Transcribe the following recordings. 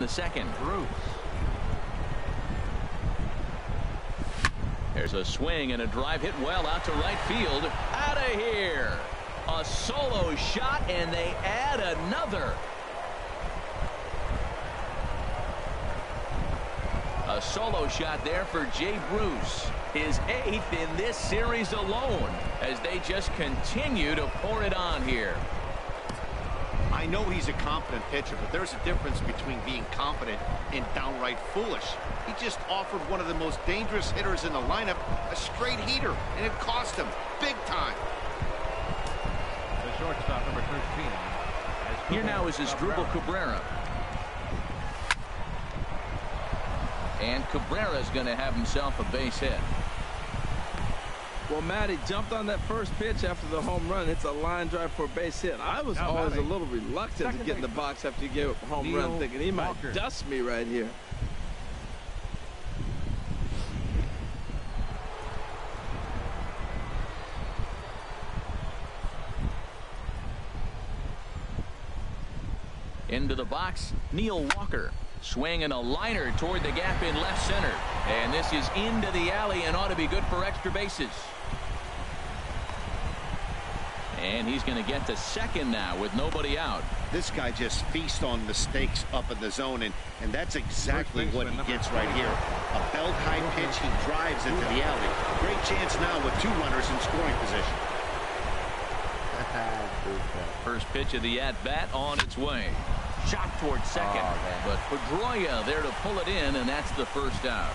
the second. There's a swing and a drive hit well out to right field. Out of here. A solo shot, and they add another. A solo shot there for Jay Bruce. His 8th in this series alone as they just continue to pour it on here. I know he's a confident pitcher, but there's a difference between being confident and downright foolish. He just offered one of the most dangerous hitters in the lineup a straight heater, and it cost him big time. The shortstop, number 13. Here now is Asdrubal Cabrera. And Cabrera's going to have himself a base hit. Well, Matty jumped on that first pitch after the home run. It's a line drive for a base hit. I was always a little reluctant to get in the box after you get a home run, thinking he might dust me right here. Into the box, Neil Walker. Swinging a liner toward the gap in left center. And this is into the alley and ought to be good for extra bases. And he's going to get to second now with nobody out. This guy just feasts on mistakes up in the zone, and that's exactly what he gets right here. A belt-high pitch, he drives into the alley. Great chance now with 2 runners in scoring position. First pitch of the at-bat on its way. Shot towards second, but Pedroia there to pull it in, and that's the first out.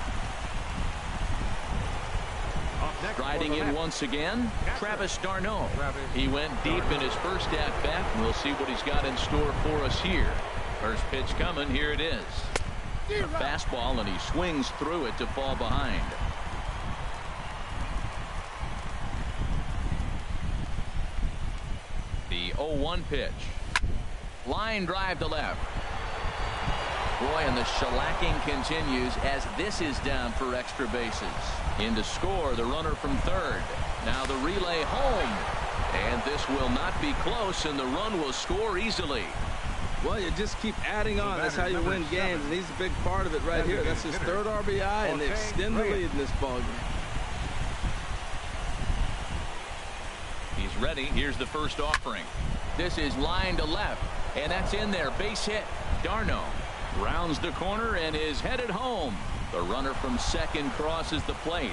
Riding in once again, Travis d'Arnaud. He went deep in his first at-bat, and we'll see what he's got in store for us here. First pitch coming, here it is. A fastball, and he swings through it to fall behind. The 0-1 pitch. Line drive to left. Boy, and the shellacking continues as this is down for extra bases. In to score, the runner from third. Now the relay home. And this will not be close, and the run will score easily. Well, you just keep adding on. That's how you win games, and he's a big part of it right here. That's his 3rd RBI, and they extend the lead in this ballgame. He's ready. Here's the first offering. This is line to left, and that's in there. Base hit. d'Arnaud rounds the corner and is headed home. The runner from second crosses the plate.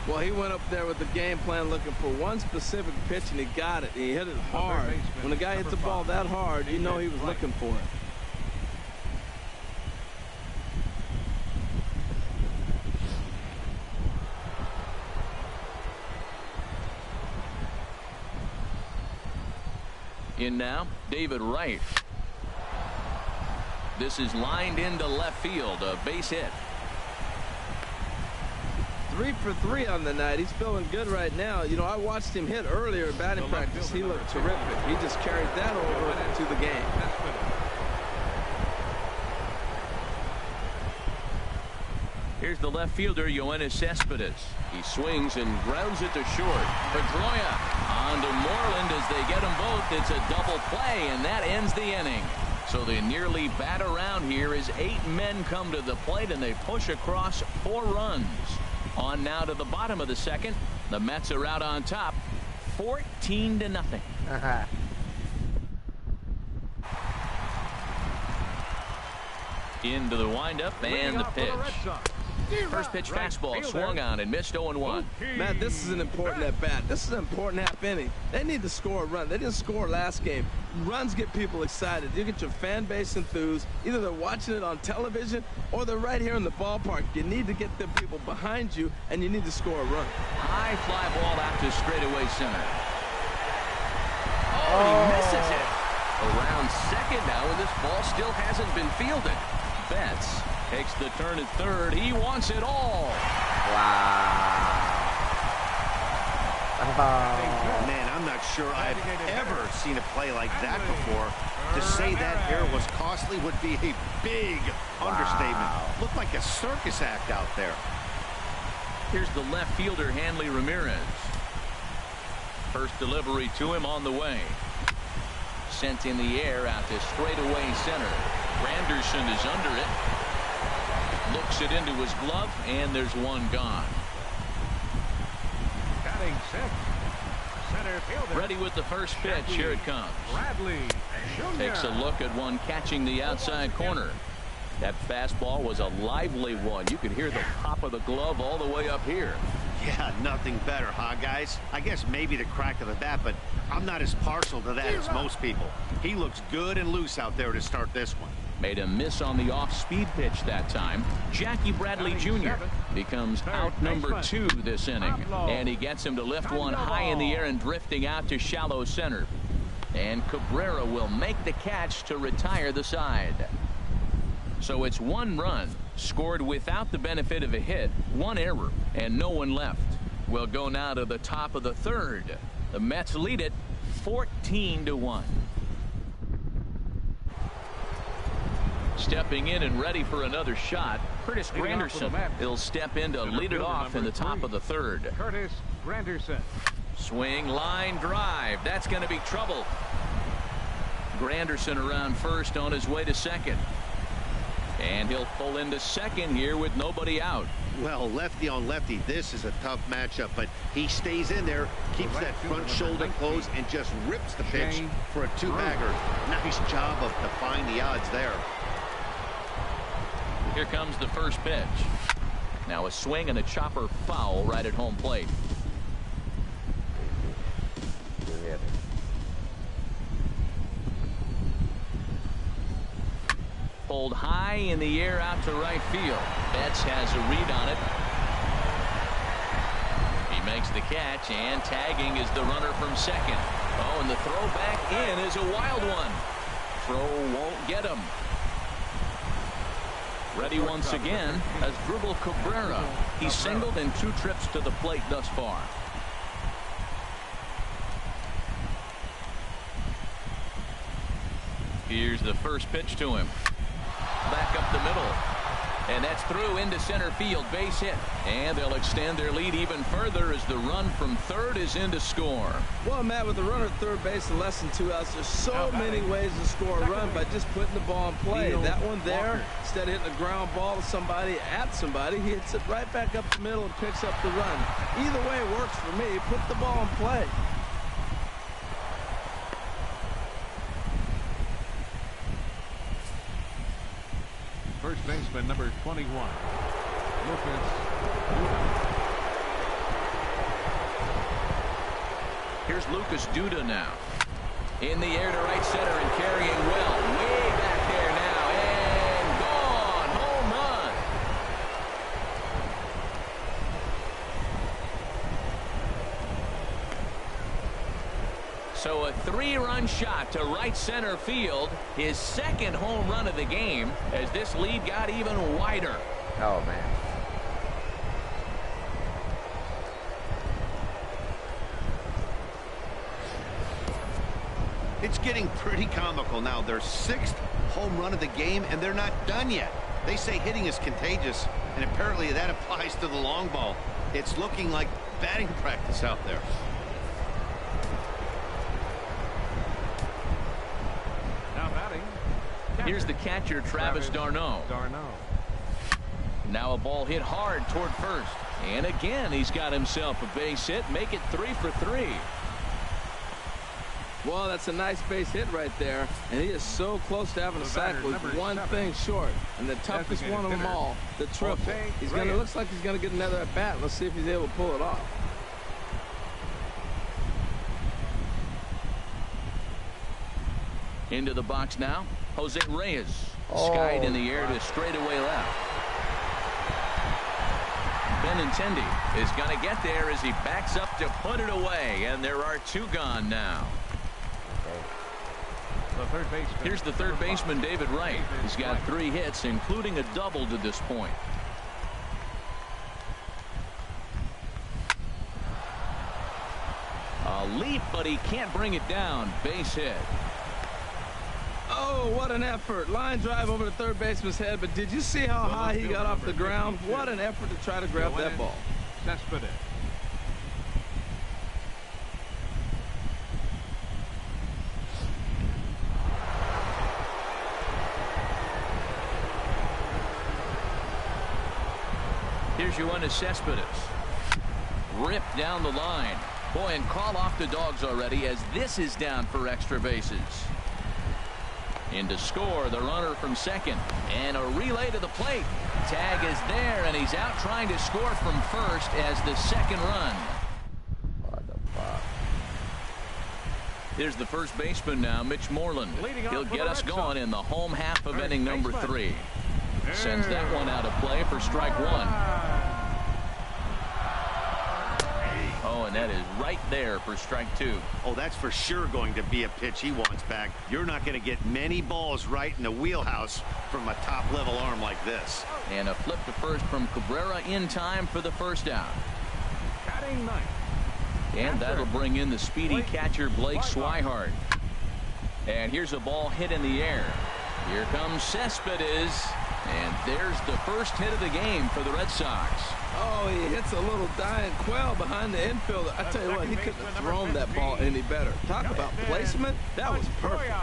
Well, he went up there with the game plan looking for one specific pitch, and he got it. He hit it hard. When the guy hits the ball that hard, you know he was looking for it. In now, David Wright. This is lined into left field, a base hit. 3 for 3 on the night. He's feeling good right now. You know, I watched him hit earlier in batting practice. He looked terrific. He just carried that over to the game. Here's the left fielder, Yoenis Cespedes. He swings and grounds it to short. Pedroia on to Moreland as they get them both. It's a double play, and that ends the inning. So they nearly bat around here as 8 men come to the plate, and they push across 4 runs. On now to the bottom of the second. The Mets are out on top, 14-0. Into the windup and the pitch. First pitch fastball swung on and missed 0-1. Matt, this is an important at-bat. This is an important half inning. They need to score a run. They didn't score last game. Runs get people excited. You get your fan base enthused. Either they're watching it on television or they're right here in the ballpark. You need to get the people behind you, and you need to score a run. High fly ball out to straightaway center. Oh, he misses it. Around second now, and this ball still hasn't been fielded. Betts takes the turn at third. He wants it all. Wow. Man, I'm not sure I've ever seen a play like that before. To say that error was costly would be a big understatement. Looked like a circus act out there. Here's the left fielder, Hanley Ramirez. First delivery to him on the way. Sent in the air out to straightaway center. Granderson is under it. Looks it into his glove, and there's one gone. Batting sixth. Center fielder. Ready with the first pitch. Here it comes. Bradley Jr. Takes a look at one catching the outside corner. That fastball was a lively one. You could hear the pop of the glove all the way up here. Yeah, nothing better, huh, guys? I guess maybe the crack of the bat, but I'm not as partial to that as most people. He looks good and loose out there to start this one. Made a miss on the off-speed pitch that time. Jackie Bradley Jr. becomes out number 2 this inning. And he gets him to lift one high in the air and drifting out to shallow center. And Cabrera will make the catch to retire the side. So it's 1 run scored without the benefit of a hit, 1 error, and no one left. We'll go now to the top of the 3rd. The Mets lead it 14-1. Stepping in and ready for another shot, Curtis Granderson. He'll step in to lead it off in the top of the 3rd. Curtis Granderson. Swing, line, drive. That's going to be trouble. Granderson around first on his way to second. And he'll pull into second here with nobody out. Well, lefty on lefty, this is a tough matchup, but he stays in there, keeps that front shoulder closed, and just rips the pitch for a 2-bagger. Nice job of defying the odds there. Here comes the first pitch. Now a swing and a chopper foul right at home plate. Pulled high in the air out to right field. Betts has a read on it. He makes the catch, and tagging is the runner from second. Oh, and the throw back in is a wild one. Throw won't get him. Ready once again as Asdrubal Cabrera. He's singled in 2 trips to the plate thus far. Here's the first pitch to him. Back up the middle. And that's through into center field. Base hit. And they'll extend their lead even further as the run from third is in to score. Well, Matt, with the runner at third base and less than 2 outs, there's so many ways to score a run by just putting the ball in play. That one there, instead of hitting a ground ball to somebody, at somebody, he hits it right back up the middle and picks up the run. Either way works for me. Put the ball in play. First baseman, number 21. Lucas. Here's Lucas Duda now. In the air to right center and carrying well. Way back there now. And gone. Home run. So a 3-run shot to right center field. His 2nd home run of the game as this lead got even wider. Oh, man. It's getting pretty comical now. Their 6th home run of the game, and they're not done yet. They say hitting is contagious, and apparently that applies to the long ball. It's looking like batting practice out there. Now batting. Here's the catcher, Travis d'Arnaud. Now a ball hit hard toward first. And again, he's got himself a base hit. Make it 3 for 3. Well, that's a nice base hit right there, and he is so close to having a sack with one thing short, and the toughest one of them all, the triple. He's gonna, looks like he's gonna get another at bat. Let's see if he's able to pull it off. Into the box now, Jose Reyes. Skied in the air to straightaway left. Benintendi is going to get there as he backs up to put it away, and there are 2 gone now. Here's the third baseman, David Wright. He's got 3 hits, including a double to this point. A leap, but he can't bring it down. Base hit. Oh, what an effort. Line drive over the third baseman's head, but did you see how high he got off the ground? What an effort to try to grab that ball. Here's Yoenis Cespedes. Ripped down the line. Boy, and call off the dogs already as this is down for extra bases. In to score, the runner from second. And a relay to the plate. Tag is there, and he's out trying to score from first as the second run. What the fuck? Here's the first baseman now, Mitch Moreland. He'll get us going in the home half of inning number 3. Sends that one out of play for strike 1. Oh, and that is right there for strike 2. Oh, that's for sure going to be a pitch he wants back. You're not going to get many balls right in the wheelhouse from a top-level arm like this. And a flip to first from Cabrera in time for the first out. Batting ninth. And that'll bring in the speedy catcher Blake Swihart. And here's a ball hit in the air. Here comes Cespedes. And there's the first hit of the game for the Red Sox. Oh, he hits a little dying quail behind the infielder. I tell you what, he couldn't have thrown that ball any better. Talk about placement. That was perfect.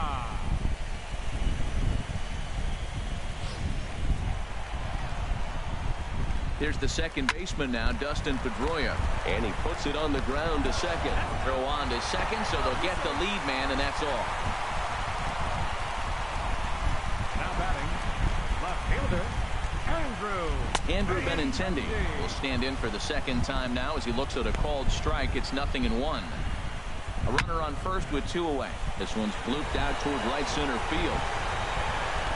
Here's the second baseman now, Dustin Pedroia. And he puts it on the ground to second. Throw on to second, so they'll get the lead man, and that's all. Now batting, left fielder, Andrew Benintendi will stand in for the second time now as he looks at a called strike. It's 0-1. A runner on first with 2 away. This one's blooped out toward right center field.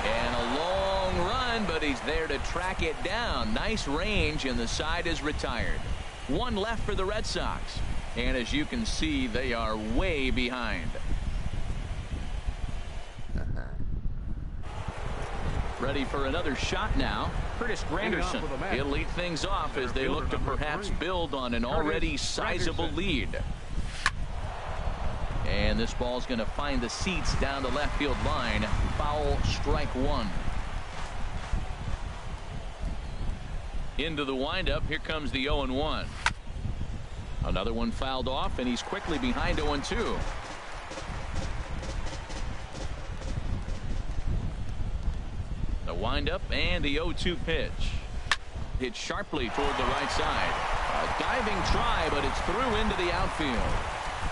And a long run, but he's there to track it down. Nice range, and the side is retired. 1 left for the Red Sox. And as you can see, they are way behind. Ready for another shot now. Curtis Granderson. He'll lead things off as they look to perhaps build on an already sizable lead. And this ball's going to find the seats down the left field line. Foul, strike 1. Into the windup. Here comes the 0-1. Another one fouled off, and he's quickly behind 0-2. The windup and the 0-2 pitch. Hit sharply toward the right side. A diving try, but it's through into the outfield.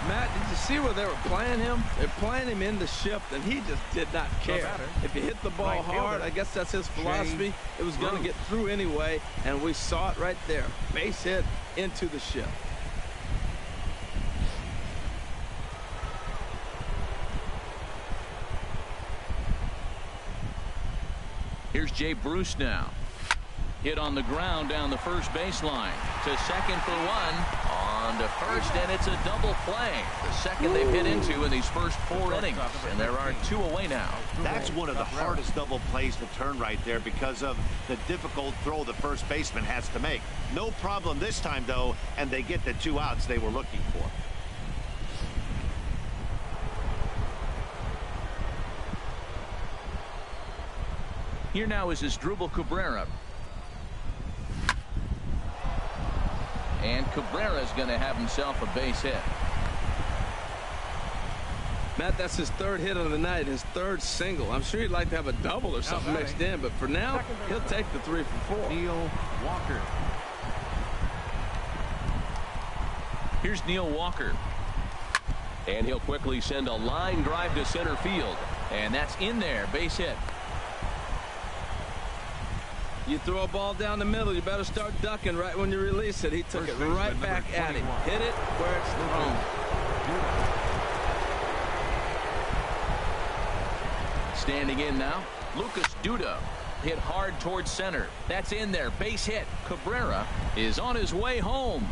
Matt, did you see where they were playing him? They're playing him in the shift, and he just did not care. If he hit the ball hard, I guess that's his philosophy. It was going to get through anyway, and we saw it right there. Base hit into the shift. Here's Jay Bruce now. Hit on the ground down the first baseline. To second for 1. On to first, and it's a double play. The second they've hit into in these first 4 innings. And there are 2 away now. That's one of the hardest double plays to turn right there because of the difficult throw the first baseman has to make. No problem this time, though, and they get the 2 outs they were looking for. Here now is Asdrubal Cabrera. And Cabrera's going to have himself a base hit. Matt, that's his 3rd hit of the night, his 3rd single. I'm sure he'd like to have a double or something mixed in, but for now, he'll take the 3 for 4. Neil Walker. Here's Neil Walker. And he'll quickly send a line drive to center field. And that's in there, base hit. You throw a ball down the middle, you better start ducking right when you release it. He took it right back at him. Hit it where it's thrown. Standing in now, Lucas Duda. Hit hard towards center. That's in there. Base hit. Cabrera is on his way home.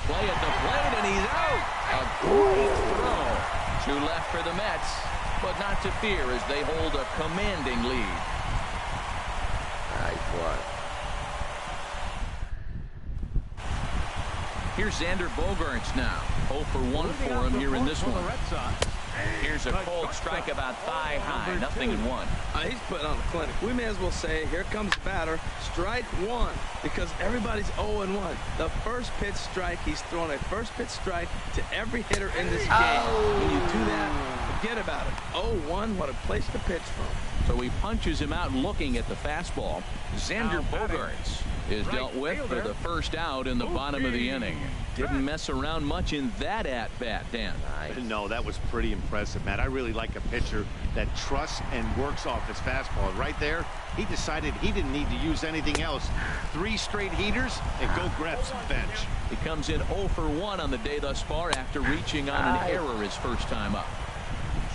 Play at the plate, and he's out. A great throw. 2 left for the Mets, but not to fear as they hold a commanding lead. Nice one. Here's Xander Bogaerts now. 0 for 1 for him here in this one. Here's a cold strike about thigh high. 0-1. He's putting on the clinic. We may as well say, here comes batter, strike 1, because everybody's 0-1. The first pitch strike, he's thrown a first pitch strike to every hitter in this game. When you do that, forget about it. 0-1, what a place to pitch from. So he punches him out looking at the fastball. Xander Bogaerts is dealt with for the first out in the bottom of the inning. Didn't mess around much in that at-bat, Dan. No, that was pretty impressive, Matt. I really like a pitcher that trusts and works off his fastball. Right there, he decided he didn't need to use anything else. 3 straight heaters and go grab some bench. He comes in 0 for 1 on the day thus far after reaching on an error his first time up.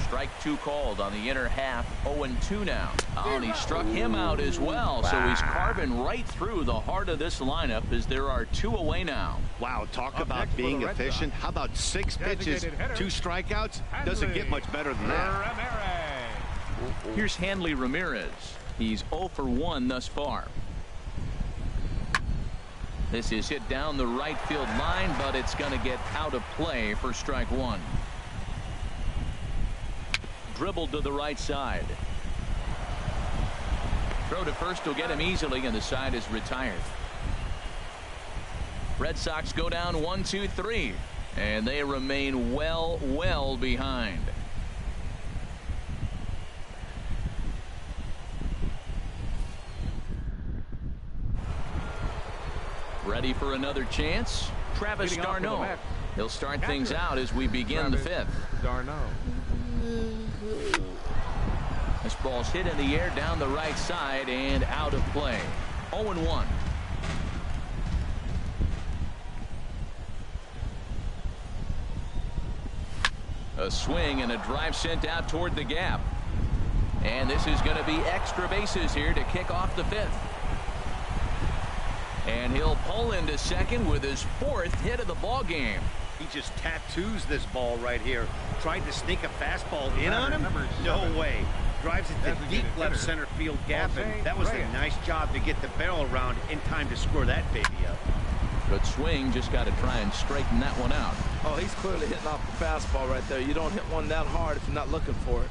Strike 2 called on the inner half. 0-2 now. Oh, and he struck him out as well. So he's carving right through the heart of this lineup as there are 2 away now. Wow, talk about being efficient. How about 6 pitches, 2 strikeouts? Doesn't get much better than that. Here's Hanley Ramirez. He's 0 for 1 thus far. This is hit down the right field line, but it's going to get out of play for strike 1. Dribbled to the right side. Throw to first will get him easily, and the side is retired. Red Sox go down 1-2-3, and they remain well behind. Ready for another chance? Travis d'Arnaud. He'll start things out as we begin the 5th. This ball's hit in the air down the right side and out of play. 0-1. A swing and a drive sent out toward the gap. And this is going to be extra bases here to kick off the 5th. And he'll pull into second with his 4th hit of the ball game. He just tattoos this ball right here. Tried to sneak a fastball in on him? No way. Drives it to deep left center field gap, and that was a nice job to get the barrel around in time to score that baby up. Good swing, just got to try and straighten that one out. Oh, he's clearly hitting off the fastball right there. You don't hit one that hard if you're not looking for it.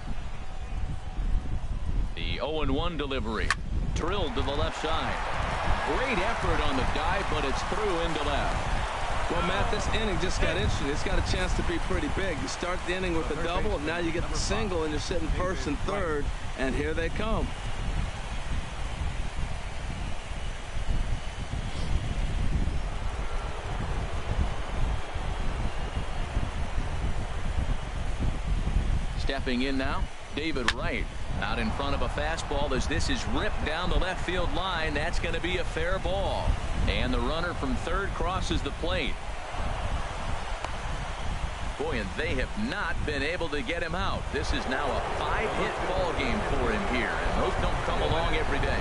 The 0-1 delivery. Drilled to the left side. Great effort on the dive, but it's through into left. Well, Matt, this inning just got interesting. It's got a chance to be pretty big. You start the inning with a double, and now you get the single, and you're sitting first and third, and here they come. Stepping in now, David Wright. Out in front of a fastball as this is ripped down the left field line. That's going to be a fair ball. And the runner from third crosses the plate. Boy, and they have not been able to get him out. This is now a 5-hit ball game for him here, and those don't come along every day.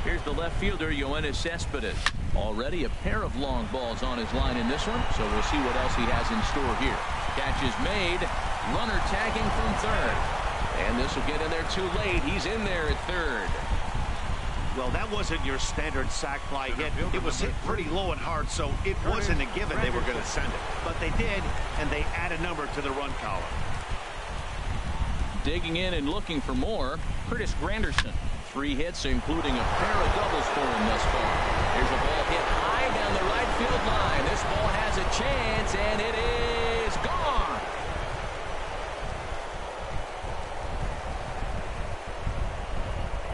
Here's the left fielder, Yoenis Cespedes. Already a pair of long balls on his line in this one, so we'll see what else he has in store here. Catch is made. Runner tagging from third. And this will get in there too late. He's in there at third. Well, that wasn't your standard sac fly hit. It was hit pretty low and hard, so it wasn't a given they were going to send it. But they did, and they add a number to the run column. Digging in and looking for more, Curtis Granderson. 3 hits, including a pair of doubles for him thus far. Here's a ball hit high down the right field line. This ball has a chance, and it is gone.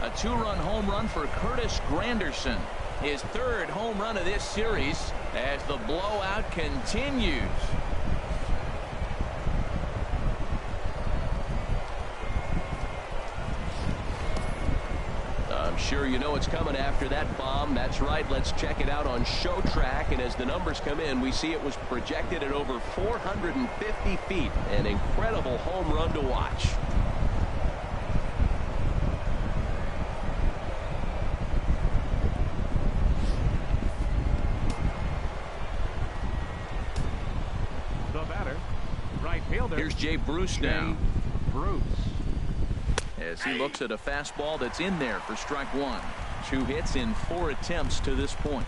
A 2-run home run for Curtis Granderson. His 3rd home run of this series as the blowout continues. I'm sure you know what's coming after that bomb. That's right. Let's check it out on Show Track. And as the numbers come in, we see it was projected at over 450 feet. An incredible home run to watch. The batter, right fielder. Here's Jay Bruce now. Bruce. As he looks at a fastball that's in there for strike 1. 2 hits in 4 attempts to this point.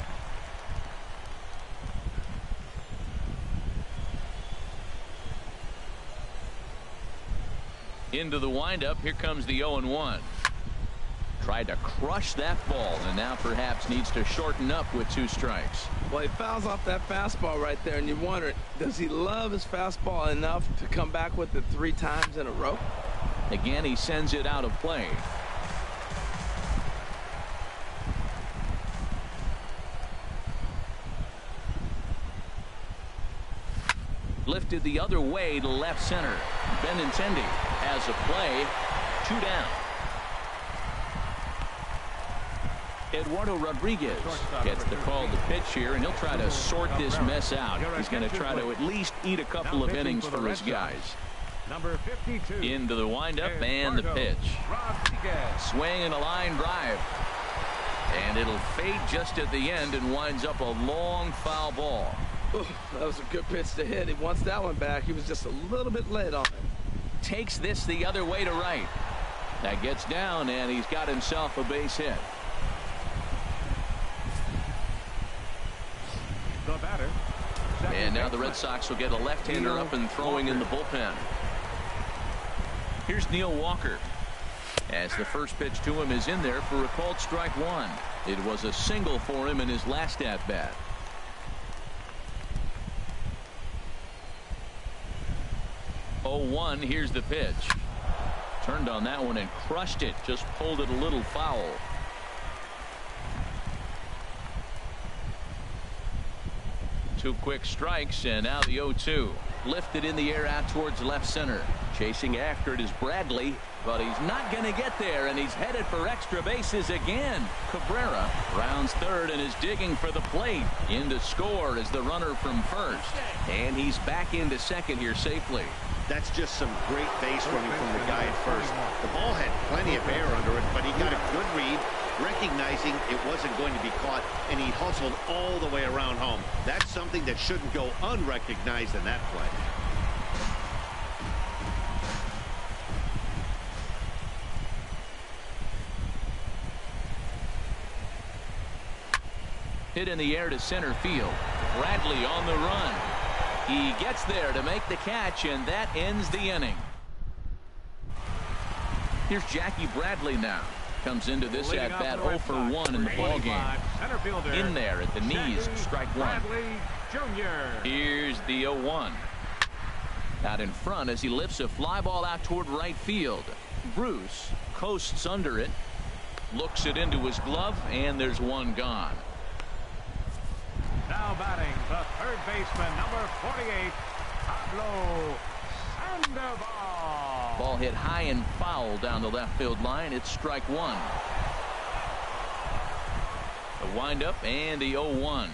Into the windup. Here comes the 0-1. Tried to crush that ball, and now perhaps needs to shorten up with 2 strikes. Well, he fouls off that fastball right there, and you wonder, does he love his fastball enough to come back with it 3 times in a row? Again, he sends it out of play. Lifted the other way to left center. Benintendi has a play. 2 down. Eduardo Rodriguez gets the call to pitch here, and he'll try to sort this mess out. He's going to try to at least eat a couple of innings for his guys. Number 52. Into the windup and the pitch. Swing and a line drive. And it'll fade just at the end and winds up a long foul ball. Ooh, that was a good pitch to hit. He wants that one back. He was just a little bit late on it. Takes this the other way to right. That gets down, and he's got himself a base hit. The batter. And now the Red Sox will get a left-hander up and throwing in the bullpen. Here's Neil Walker. As the first pitch to him is in there for a called strike 1. It was a single for him in his last at-bat. 0-1. Here's the pitch. Turned on that one and crushed it. Just pulled it a little foul. Two quick strikes, and now the 0-2. Lifted in the air out towards left center. Chasing after it is Bradley, but he's not going to get there, and he's headed for extra bases again. Cabrera rounds third and is digging for the plate. In to score is the runner from first, and he's back into second here safely. That's just some great base running from the guy at first. The ball had plenty of air under it, but he got a good read, recognizing it wasn't going to be caught, and he hustled all the way around home. That's something that shouldn't go unrecognized in that play. Hit in the air to center field. Bradley on the run. He gets there to make the catch, and that ends the inning. Here's Jackie Bradley now. Comes into this at-bat 0 for 1 in the ballgame. In there at the knees, strike 1. Here's the 0-1. Out in front as he lifts a fly ball out toward right field. Bruce coasts under it. Looks it into his glove, and there's one gone. Now batting, the third baseman, number 48, Pablo Sandoval. Ball hit high and foul down the left field line. It's strike 1. The windup and the 0-1.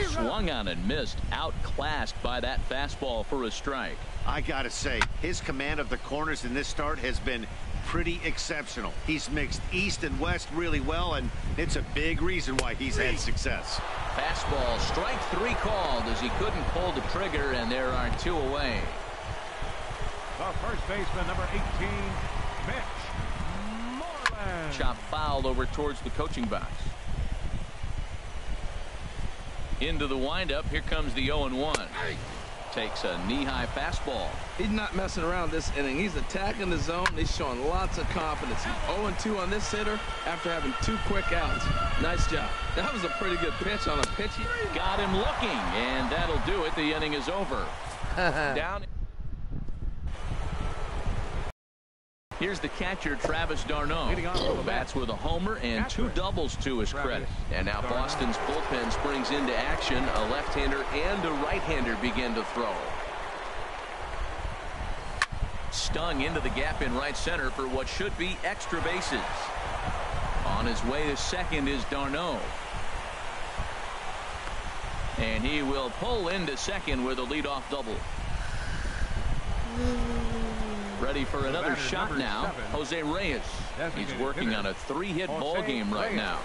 Swung on and missed. Outclassed by that fastball for a strike. I gotta say, his command of the corners in this start has been pretty exceptional. He's mixed east and west really well, and it's a big reason why he's had success. Fastball, strike 3 called as he couldn't pull the trigger, and there are 2 away. The first baseman, number 18, Mitch Moreland. Chop foul over towards the coaching box. Into the windup. Here comes the 0-1. Takes a knee-high fastball. He's not messing around this inning. He's attacking the zone. He's showing lots of confidence. He's 0-2 on this hitter after having 2 quick outs. Nice job. That was a pretty good pitch on a pitch. Got him looking, and that'll do it. The inning is over. Down. Here's the catcher, Travis d'Arnaud. Bats with a homer and 2 doubles to his credit. And now Boston's bullpen springs into action. A left-hander and a right-hander begin to throw. Stung into the gap in right center for what should be extra bases. On his way to second is d'Arnaud. And he will pull into second with a leadoff double. Ready for another shot now. Jose Reyes. He's working on a 3-hit ball game right now.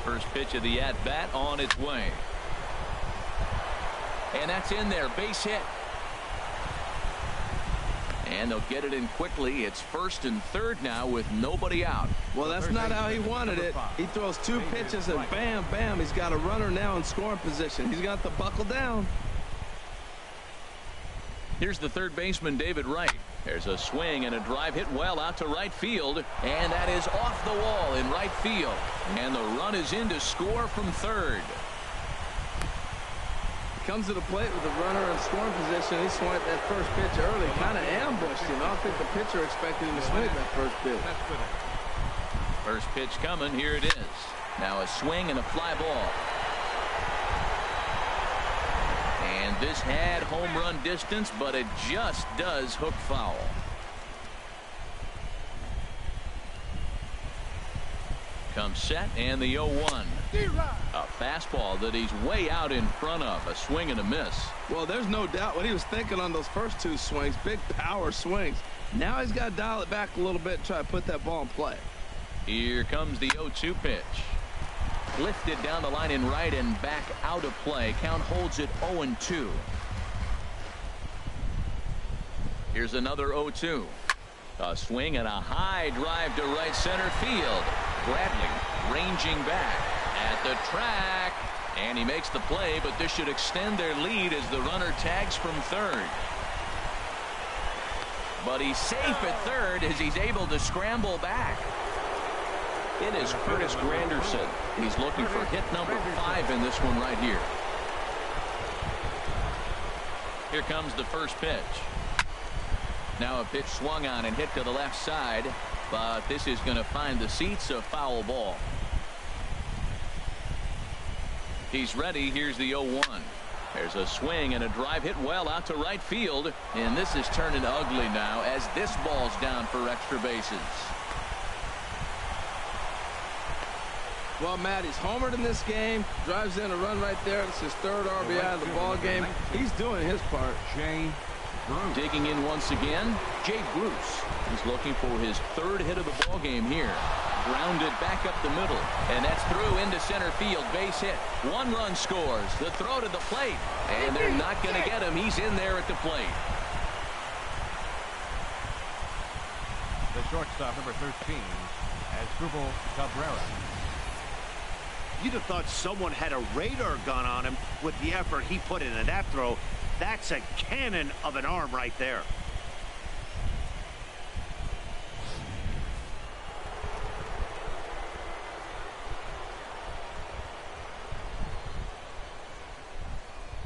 First pitch of the at-bat on its way. And that's in there. Base hit. And they'll get it in quickly. It's first and third now with nobody out. Well, that's not how he wanted it. He throws 2 pitches and bam, bam. He's got a runner now in scoring position. He's got to buckle down. Here's the third baseman, David Wright. There's a swing and a drive hit well out to right field, and that is off the wall in right field. And the run is in to score from third. comes to the plate with the runner in scoring position. He swung at that first pitch early, kind of ambushed him. I don't think the pitcher expected him to swing at that first pitch. First pitch coming. Here it is. Now a swing and a fly ball. And this had home run distance, but it just does hook foul. Comes set, and the 0-1. A fastball that he's way out in front of. A swing and a miss. Well, there's no doubt what he was thinking on those first two swings. Big power swings. Now he's got to dial it back a little bit and try to put that ball in play. Here comes the 0-2 pitch. Lifted down the line in right and back out of play. Count holds it 0-2. Here's another 0-2. A swing and a high drive to right center field. Bradley ranging back at the track, and he makes the play, but this should extend their lead as the runner tags from third. But he's safe at third as he's able to scramble back. It is Curtis Granderson. He's looking for hit number 5 in this one right here. Here comes the first pitch. Now a pitch swung on and hit to the left side, but this is going to find the seats. A foul ball. He's ready. Here's the 0-1. There's a swing and a drive hit well out to right field, and this is turning ugly now as this ball's down for extra bases. Well, Matt, he's homered in this game, drives in a run right there. It's his third RBI of the ball game. He's doing his part. Digging in once again, Jay Bruce. He's looking for his third hit of the ball game here. Grounded back up the middle, and that's through into center field. Base hit. 1 run scores. The throw to the plate, and they're not going to get him. He's in there at the plate. The shortstop, number 13, Asdrubal Cabrera. You'd have thought someone had a radar gun on him with the effort he put into that throw. That's a cannon of an arm right there.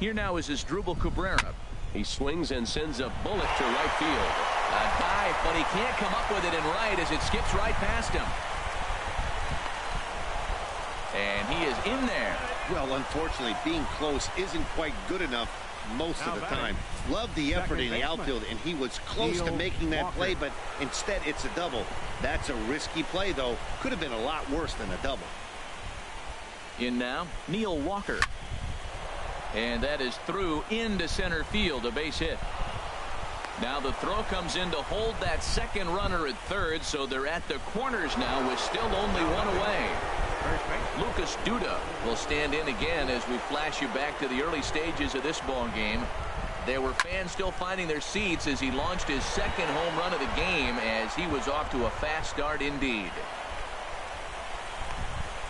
Here now is Asdrubal Cabrera. He swings and sends a bullet to right field. A dive, but he can't come up with it in right as it skips right past him. And he is in there. Well, unfortunately, being close isn't quite good enough most of the time. Love the effort in the outfield, and he was close to making that play, but instead it's a double. That's a risky play, though. Could have been a lot worse than a double. In now, Neil Walker. And that is through into center field, a base hit. Now the throw comes in to hold that second runner at third, so they're at the corners now with still only 1 away. Lucas Duda will stand in again as we flash you back to the early stages of this ball game. There were fans still finding their seats as he launched his second home run of the game, as he was off to a fast start indeed.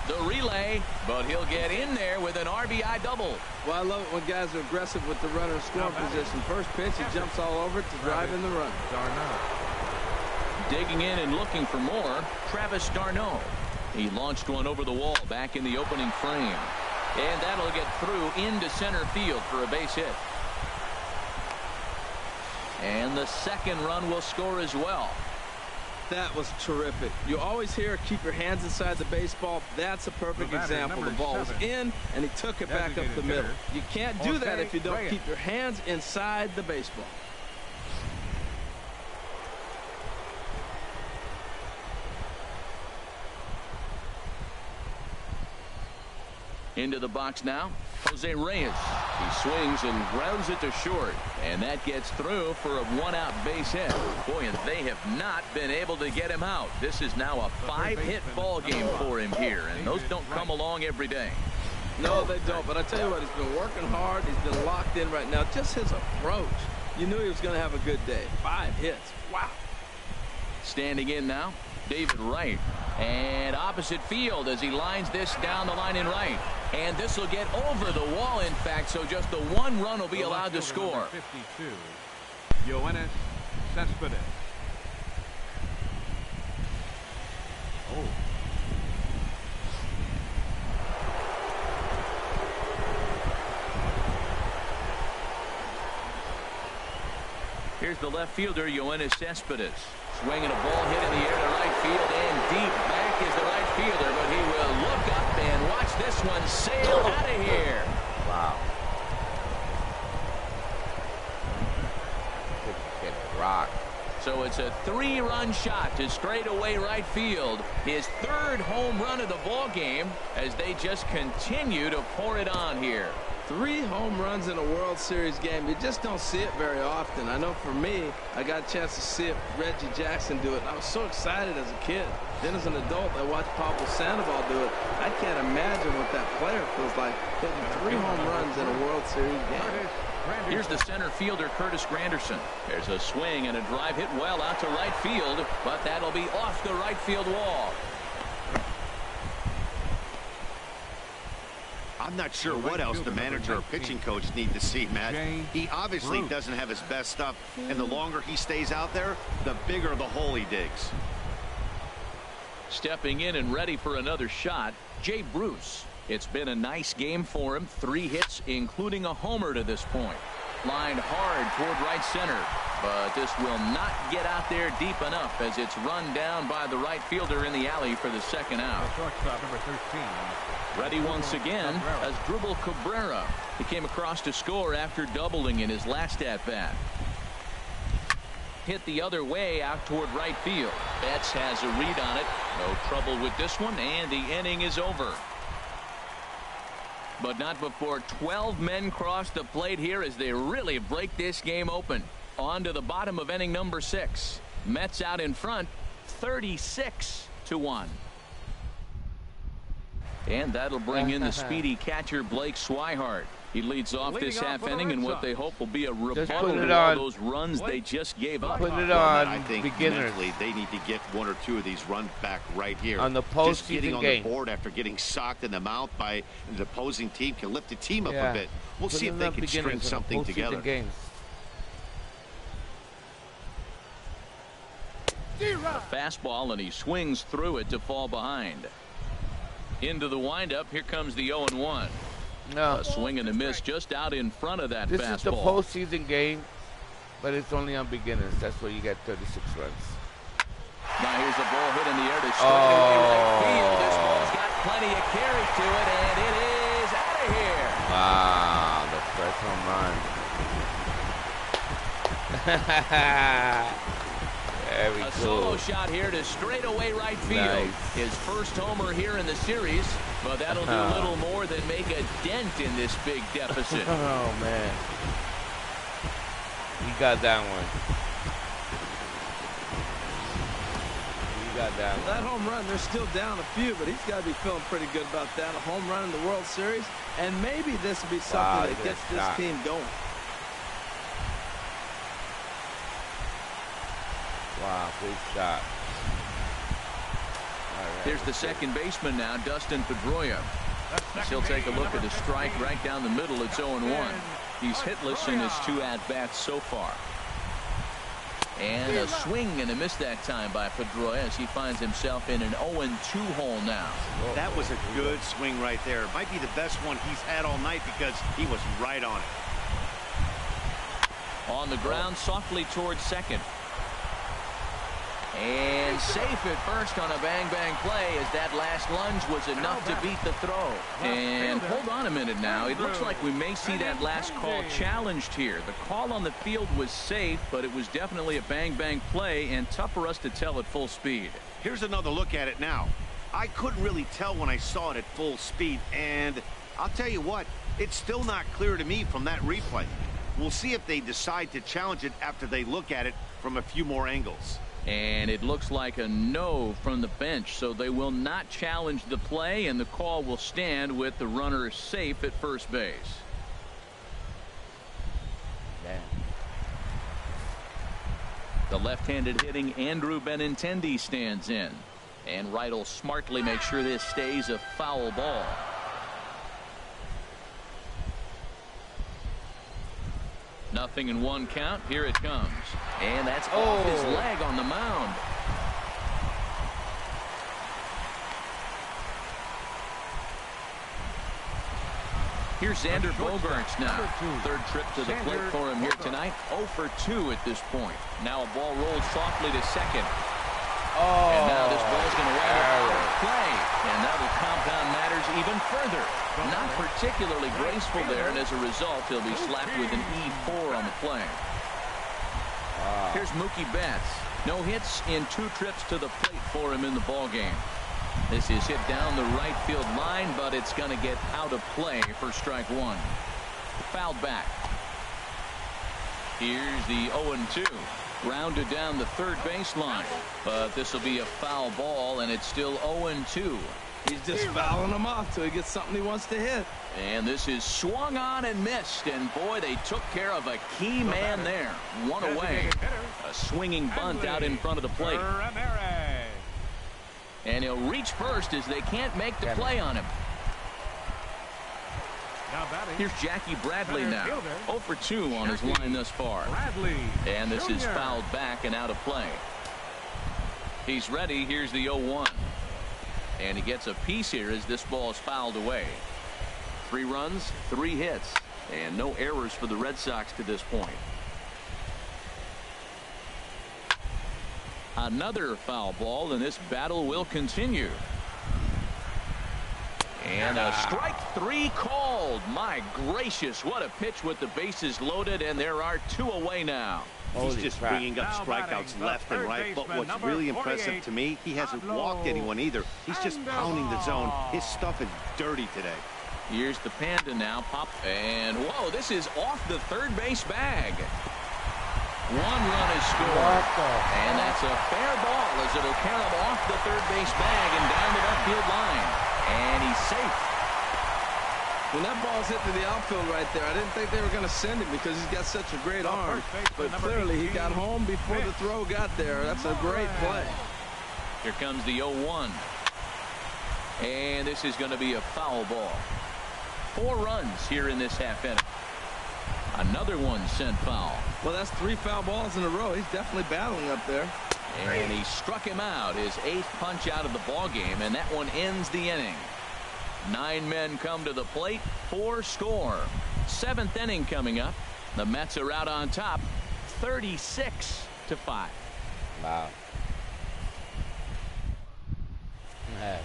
The relay, but he'll get in there with an RBI double. Well, I love it when guys are aggressive with the runner in scoring position. First pitch, he jumps all over it to drive in the run. Digging in and looking for more, Travis d'Arnaud. He launched one over the wall back in the opening frame. And that'll get through into center field for a base hit. And the second run will score as well. That was terrific. You always hear keep your hands inside the baseball. That's a perfect example. The ball was in, and he took it back up the middle. You can't do that if you don't keep your hands inside the baseball. Into the box now, Jose Reyes. He swings and grounds it to short, and that gets through for a 1-out base hit. Boy, and they have not been able to get him out. This is now a 5-hit ball game for him here, and those don't come along every day. No, they don't, but I tell you what, he's been working hard. He's been locked in right now. Just his approach. You knew he was going to have a good day. 5 hits. Wow. Standing in now, David Wright. And opposite field as he lines this down the line in right. And this will get over the wall, in fact, so just the 1 run will be allowed to score. 52, Yoenis Cespedes. Oh. here's the left fielder, Cespedes. Swinging a ball hit in the air to right field, and deep back is the right fielder, but he will look up and watch this one sail out of here. Wow. Rock. So it's a 3-run shot to straightaway right field. His 3rd home run of the ball game as they just continue to pour it on here. 3 home runs in a World Series game. You just don't see it very often. I know for me, I got a chance to see it, Reggie Jackson do it. I was so excited as a kid. Then as an adult, I watched Pablo Sandoval do it. I can't imagine what that player feels like hitting 3 home runs in a World Series game. Here's the center fielder, Curtis Granderson. There's a swing and a drive hit well out to right field, but that'll be off the right field wall. I'm not sure what else the manager or pitching coach need to see, Matt. He obviously doesn't have his best stuff, and the longer he stays out there, the bigger the hole he digs. Stepping in and ready for another shot, Jay Bruce. It's been a nice game for him. 3 hits, including a homer to this point. Lined hard toward right center, but this will not get out there deep enough as it's run down by the right fielder in the alley for the 2nd out. Shortstop number 13. Ready once again as Dribble Cabrera. He came across to score after doubling in his last at-bat. Hit the other way out toward right field. Betts has a read on it. No trouble with this one, and the inning is over. But not before 12 men cross the plate here as they really break this game open. On to the bottom of inning number 6. Mets out in front, 36-1. And that'll bring in the speedy catcher Blake Swihart. He leads off this half inning in what they hope will be a rebuttal to all those runs they just gave up. Put it on I think beginners. mentally they need to get 1 or 2 of these runs back right here. On the just getting postseason on game. the board after getting socked in the mouth by the opposing team can lift the team up Yeah. a bit. We'll Put see it if on they the can string beginners on the something postseason together. games. A fastball, and he swings through it to fall behind. Into the windup. Here comes the 0-1. No. A swing and a miss just out in front of that This fastball. is the postseason game, but it's only on beginners. That's where you get 36 runs. Now here's a ball hit in the air to straightaway right field. This ball's got plenty of carry to it, and it is out of here. Wow, the first home run. Very A cool. solo shot here to straightaway right field. Nice. His first homer here in the series, but that'll do little more than make a dent in this big deficit. Oh, man. He got that one. He got that one. That home run, they're still down a few, but he's got to be feeling pretty good about that. A home run in the World Series, and maybe this will be something that gets this team going. Wow, big shot. Here's the second baseman now, Dustin Pedroia. He'll take a look at a strike right down the middle. It's 0-1. He's hitless in his 2 at-bats so far. And a swing and a miss that time by Pedroia as he finds himself in an 0-2 hole now. That was a good swing right there. Might be the best one he's had all night because he was right on it. On the ground, softly towards second. And safe at first on a bang-bang play as that last lunge was enough to beat the throw. And hold on a minute now. It looks like we may see that last call challenged here. The call on the field was safe, but it was definitely a bang-bang play and tough for us to tell at full speed. Here's another look at it now. I couldn't really tell when I saw it at full speed, and I'll tell you what, it's still not clear to me from that replay. We'll see if they decide to challenge it after they look at it from a few more angles. And it looks like a no from the bench, so they will not challenge the play, and the call will stand with the runner safe at first base. Yeah. The left-handed hitting Andrew Benintendi stands in, and Wright will smartly make sure this stays a foul ball. Nothing in 1 count. Here it comes. And that's off his leg on the mound. Here's Xander shortstop, Bogaerts now. number 2, Third trip to the plate Xander for him here Bogaerts. tonight. 0 for 2 at this point. Now a ball rolled softly to second. Oh, And now this ball's going to wind up out of error. play. And that will compound matters even further. Not particularly graceful there, and as a result, he'll be slapped with an E4 on the play. Here's Mookie Betts. No hits in 2 trips to the plate for him in the ballgame. This is hit down the right field line, but it's going to get out of play for strike 1. Fouled back. Here's the 0-2. Grounded down the third baseline. But this will be a foul ball, and it's still 0-2. He's just fouling them off till he gets something he wants to hit. And this is swung on and missed. And boy, they took care of a key man there. One away. A swinging bunt out in front of the plate. Ramirez. And he'll reach first as they can't make the play on him. Now batting. Here's Jackie Bradley now. 0 for 2 on his line thus far. Bradley. And this is Jr. fouled back and out of play. He's ready. Here's the 0-1. And he gets a piece here as this ball is fouled away. 3 runs, 3 hits, and no errors for the Red Sox to this point. Another foul ball, and this battle will continue. And a strike 3 called. My gracious, what a pitch with the bases loaded, and there are 2 away now. He's just crap. bringing up Now strikeouts batting, left the and third right. But baseman, what's number really 48, impressive to me, he hasn't Pablo walked anyone either. He's just pounding the zone. His stuff is dirty today. Here's the Panda now. Pop. And whoa, this is off the third base bag. 1 run is scored. And that's a fair ball as it'll carry him off the third base bag and down the left field line. And he's safe. When that ball's hit to the outfield right there, I didn't think they were going to send him because he's got such a great arm. But clearly he got home before the throw got there. That's a great play. Here comes the 0-1. And this is going to be a foul ball. 4 runs here in this half inning. Another one sent foul. Well, that's 3 foul balls in a row. He's definitely battling up there. And he struck him out, his 8th punch out of the ball game, and that one ends the inning. 9 men come to the plate, 4 score. 7th inning coming up. The Mets are out on top, 36-5. Wow. Yeah.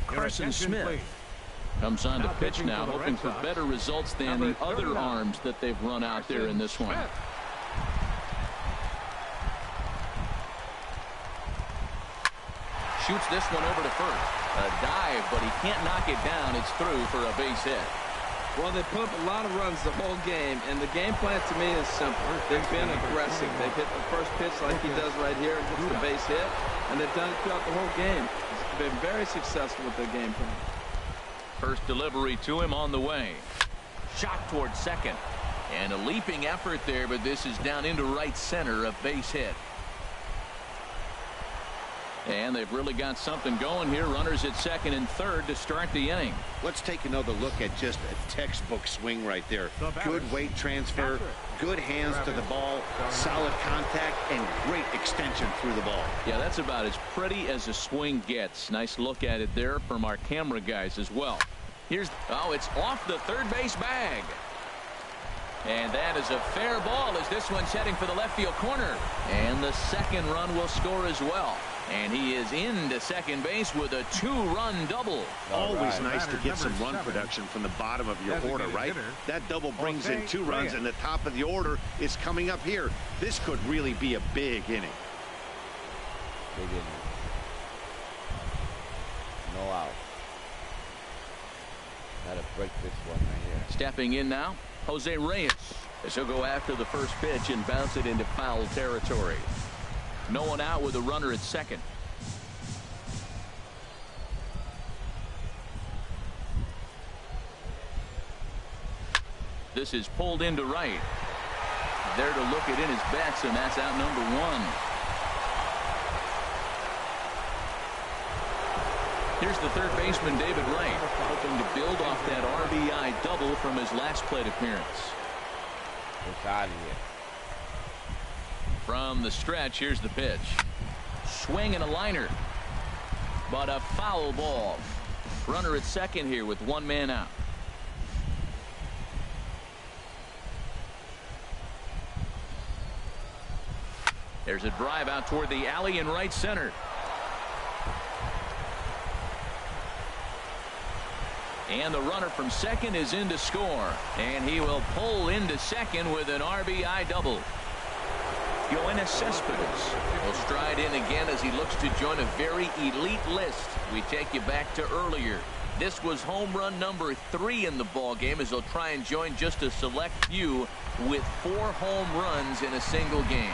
Carson Smith comes on to pitch now, hoping for better results than the other arms that they've run out there in this one. Shoots this one over to first. A dive, but he can't knock it down. It's through for a base hit. Well, they put up a lot of runs the whole game, and the game plan to me is simple. They've been aggressive. They've hit the first pitch like he does right here and gets the base hit, and they've done it throughout the whole game. It's been very successful with their game plan. First delivery to him on the way. Shot towards second. And a leaping effort there, but this is down into right center, a base hit. And they've really got something going here. Runners at second and third to start the inning. Let's take another look at just a textbook swing right there. Good weight transfer, good hands to the ball, solid contact, and great extension through the ball. Yeah, that's about as pretty as a swing gets. Nice look at it there from our camera guys as well. Here's, oh, it's off the third base bag. And that is a fair ball as this one's heading for the left field corner. And the second run will score as well. And he is into second base with a 2-run double. Always nice to get some run production from the bottom of your order, right? That double brings in 2 runs, and the top of the order is coming up here. This could really be a big inning. Big inning. No out. Gotta break this one right here. Stepping in now, Jose Reyes, as he'll go after the first pitch and bounce it into foul territory. No one out with a runner at second. This is pulled into right. There to look it in his bets, and that's out number 1. Here's the third baseman, David Wright, hoping to build off that RBI double from his last plate appearance. It's out of here. From the stretch, here's the pitch. Swing and a liner. But a foul ball. Runner at second here with one man out. There's a drive out toward the alley in right center. And the runner from second is in to score. And he will pull into second with an RBI double. Yoenis Cespedes will stride in again as he looks to join a very elite list. We take you back to earlier. This was home run number 3 in the ball game as he'll try and join just a select few with 4 home runs in a single game.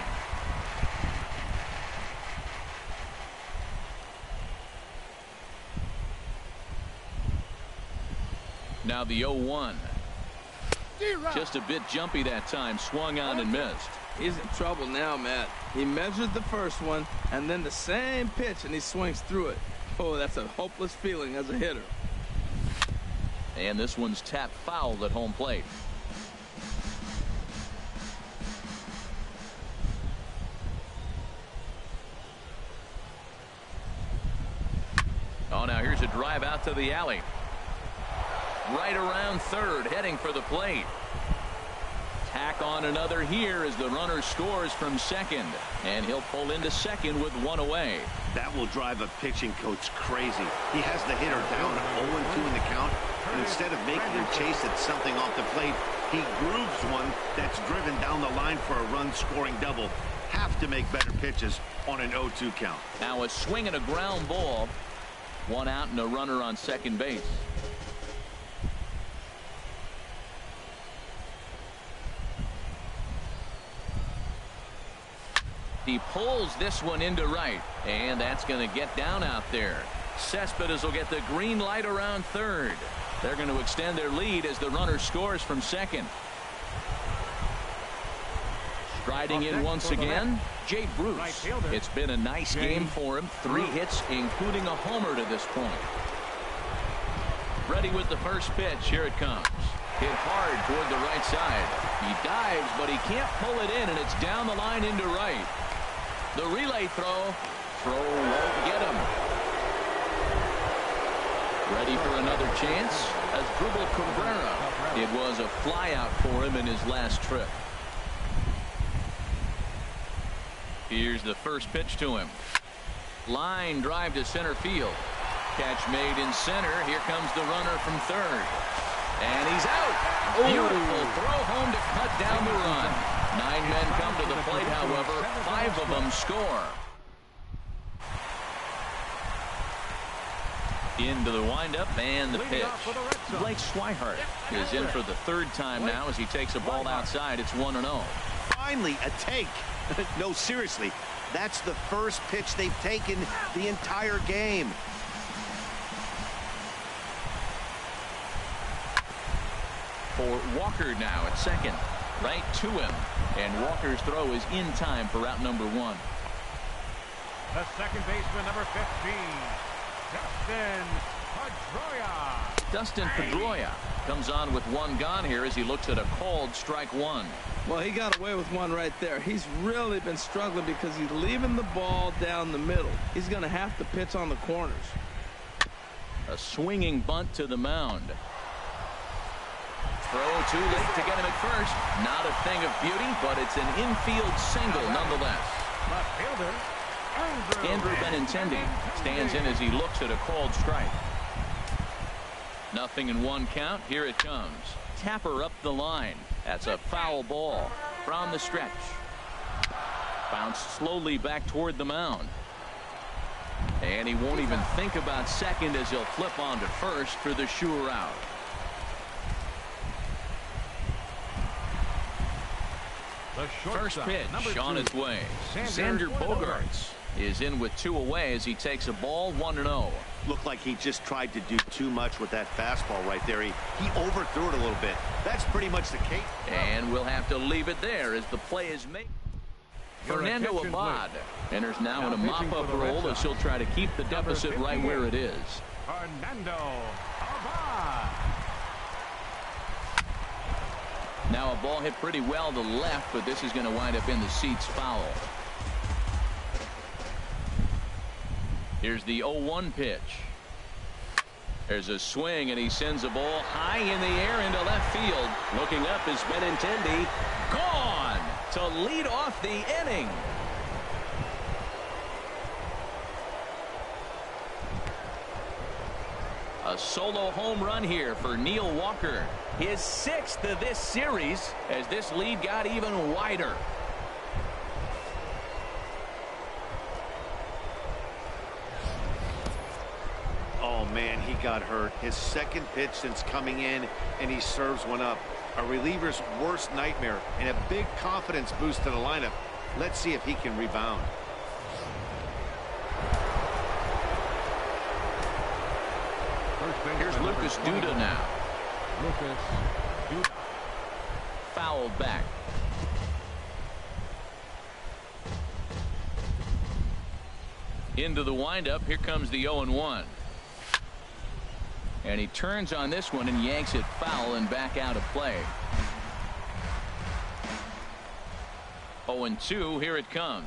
Now the 0-1. Just a bit jumpy that time. Swung on and missed. He's in trouble now, Matt. He measured the first one and then the same pitch and he swings through it. Oh, that's a hopeless feeling as a hitter. And this one's tapped foul at home plate. Oh, now here's a drive out to the alley. Right around third, heading for the plate. Tack on another here as the runner scores from second. And he'll pull into second with one away. That will drive a pitching coach crazy. He has the hitter down 0-2 in the count. And instead of making him chase at something off the plate, he grooves one that's driven down the line for a run-scoring double. Have to make better pitches on an 0-2 count. Now a swing and a ground ball. One out and a runner on second base. He pulls this one into right, and that's going to get down out there. Cespedes will get the green light around third. They're going to extend their lead as the runner scores from second. Striding in once again, Jay Bruce. It's been a nice game for him. 3 hits, including a homer to this point. Ready with the first pitch. Here it comes. Hit hard toward the right side. He dives, but he can't pull it in, and it's down the line into right. The relay throw won't get him. Ready for another chance as Dribble Cabrera. It was a flyout for him in his last trip. Here's the first pitch to him. Line drive to center field. Catch made in center. Here comes the runner from third. And he's out. Beautiful throw home to cut down the run. 9 men come to the plate, however. 5 of them score. Into the windup and the pitch. Blake Swihart is in for the 3rd time now as he takes a ball outside. It's 1-0. Finally, a take. No, seriously. That's the first pitch they've taken the entire game. For Walker now at second. Right to him. And Walker's throw is in time for route number 1. The second baseman, number 15, Dustin Pedroia comes on with 1 gone here as he looks at a called strike 1. Well, he got away with 1 right there. He's really been struggling because he's leaving the ball down the middle. He's going to have to pitch on the corners. A swinging bunt to the mound. Throw too late to get him at first. Not a thing of beauty, but it's an infield single nonetheless. left fielder, Andrew Benintendi stands in as he looks at a called strike. 0-1 count. Here it comes. Tapper up the line. That's a foul ball from the stretch. Bounced slowly back toward the mound. And he won't even think about second as he'll flip on to first for the sure out. First pitch on its way. Xander Bogaerts is in with 2 away as he takes a ball 1-0. Looked like he just tried to do too much with that fastball right there. He overthrew it a little bit. That's pretty much the case. And we'll have to leave it there as the play is made. Fernando Abad enters now in a mop-up role as he'll try to keep the deficit right where it is. Fernando Abad. Now a ball hit pretty well to left, but this is going to wind up in the seats foul. Here's the 0-1 pitch. There's a swing, and he sends a ball high in the air into left field. Looking up is Benintendi. Gone to lead off the inning. A solo home run here for Neil Walker. His 6th of this series as this lead got even wider. Oh, man, he got hurt. His 2nd pitch since coming in, and he serves one up. A reliever's worst nightmare and a big confidence boost to the lineup. Let's see if he can rebound. Here's Lucas Duda now. Lucas Duda. Fouled back. Into the windup. Here comes the 0-1. And he turns on this one and yanks it foul and back out of play. 0-2. Here it comes.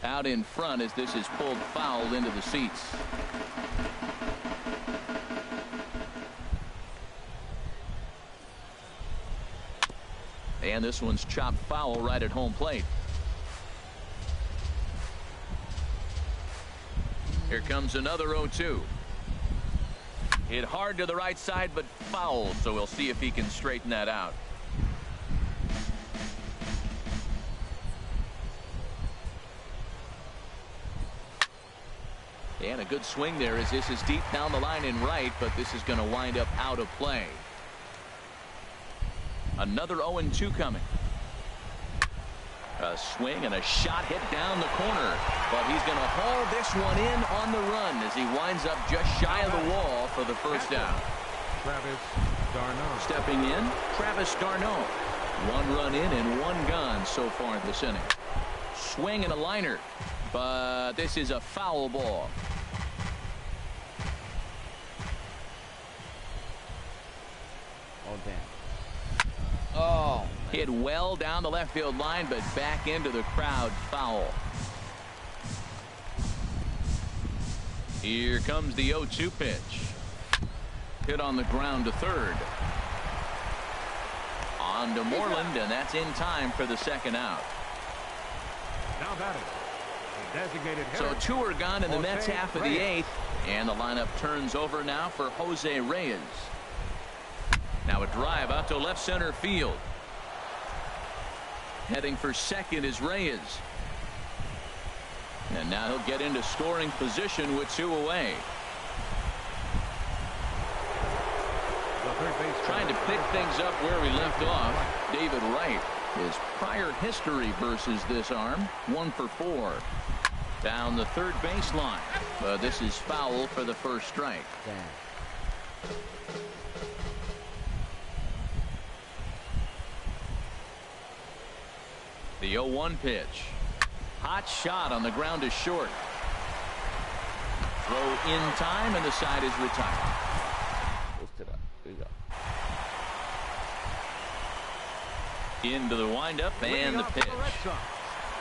Out in front as this is pulled foul into the seats. And this one's chopped foul right at home plate. Here comes another 0-2. Hit hard to the right side, but foul, so we'll see if he can straighten that out. And a good swing there as this is deep down the line in right, but this is going to wind up out of play. Another 0-2 coming. A swing and a shot hit down the corner, but he's going to haul this one in on the run as he winds up just shy of the wall for the first out. Travis d'Arnaud. Stepping in, Travis d'Arnaud. 1 run in and 1 gone so far this inning. Swing and a liner, but this is a foul ball. Oh, damn. Oh. Hit well down the left field line, but back into the crowd. Foul. Here comes the 0-2 pitch. Hit on the ground to third. On to Moreland, and that's in time for the 2nd out. Now batting. Designated So hitter. 2 are gone in the Jose Mets half of the Reyes. 8th, and the lineup turns over now for Jose Reyes. Now a drive out to left center field. Heading for second is Reyes. And now he'll get into scoring position with 2 away. Trying to pick things up where we left off. David Wright. His prior history versus this arm, 1 for 4. Down the third baseline. But this is foul for the first strike. Damn. The 0-1 pitch. Hot shot on the ground is short. Throw in time, and the side is retired. Lift it up. There you go. Into the windup and the pitch.